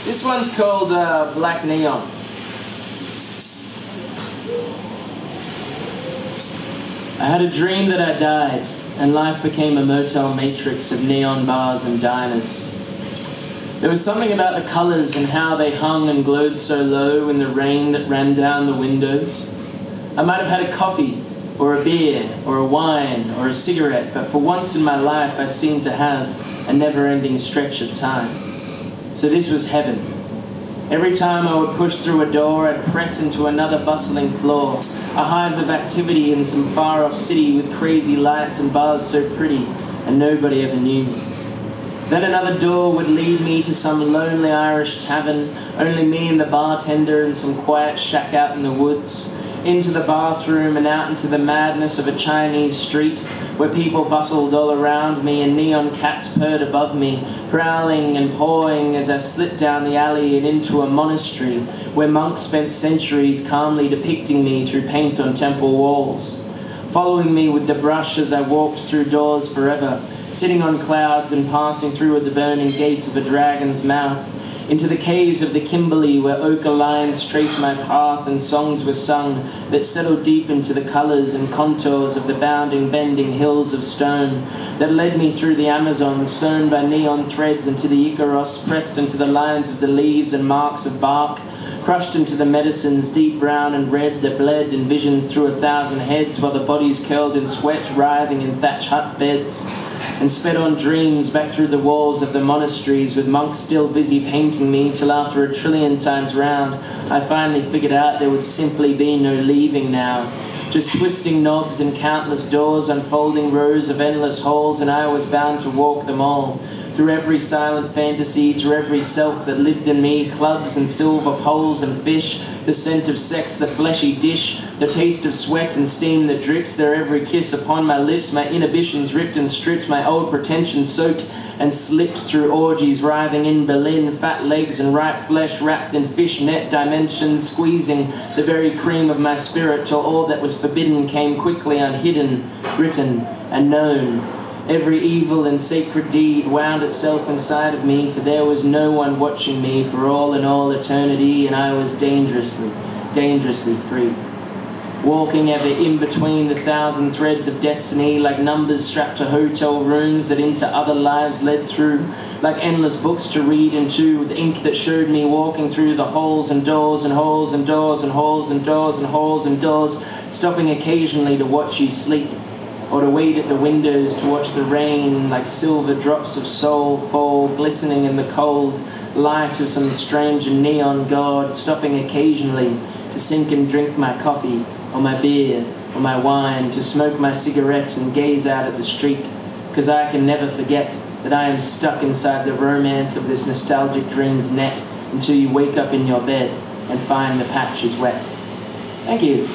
This one's called Black Neon. I had a dream that I died, and life became a motel matrix of neon bars and diners. There was something about the colours and how they hung and glowed so low in the rain that ran down the windows. I might have had a coffee, or a beer, or a wine, or a cigarette, but for once in my life I seemed to have a never-ending stretch of time. So this was heaven. Every time I would push through a door, I'd press into another bustling floor, a hive of activity in some far-off city with crazy lights and bars so pretty, and nobody ever knew me. Then another door would lead me to some lonely Irish tavern, only me and the bartender and some quiet shack out in the woods, into the bathroom and out into the madness of a Chinese street where people bustled all around me and neon cats purred above me, prowling and pawing as I slipped down the alley and into a monastery where monks spent centuries calmly depicting me through paint on temple walls, following me with the brush as I walked through doors forever, sitting on clouds and passing through at the burning gate of a dragon's mouth, into the caves of the Kimberley where ochre lines traced my path and songs were sung that settled deep into the colours and contours of the bounding, bending hills of stone that led me through the Amazon, sewn by neon threads into the Icaros, pressed into the lines of the leaves and marks of bark, crushed into the medicines, deep brown and red, that bled in visions through 1,000 heads while the bodies curled in sweat, writhing in thatch hut beds, and sped on dreams back through the walls of the monasteries with monks still busy painting me till after 1 trillion times round I finally figured out there would simply be no leaving now. Just twisting knobs and countless doors, unfolding rows of endless halls, and I was bound to walk them all. Through every silent fantasy, through every self that lived in me, clubs and silver poles and fish, the scent of sex, the fleshy dish, the taste of sweat and steam that drips, their every kiss upon my lips, my inhibitions ripped and stripped, my old pretensions soaked and slipped through orgies writhing in Berlin, fat legs and ripe flesh wrapped in fishnet dimensions, squeezing the very cream of my spirit till all that was forbidden came quickly unhidden, written and known. Every evil and sacred deed wound itself inside of me, for there was no one watching me for all in all eternity, and I was dangerously, dangerously free. Walking ever in between the 1,000 threads of destiny, like numbers strapped to hotel rooms that into other lives led through, like endless books to read into, with ink that showed me walking through the holes and doors and holes and doors and holes and doors and holes and doors, stopping occasionally to watch you sleep, or to wait at the windows to watch the rain like silver drops of soul fall, glistening in the cold light of some strange and neon god, stopping occasionally to sink and drink my coffee or my beer or my wine, to smoke my cigarette and gaze out at the street, because I can never forget that I am stuck inside the romance of this nostalgic dream's net until you wake up in your bed and find the patch is wet. Thank you.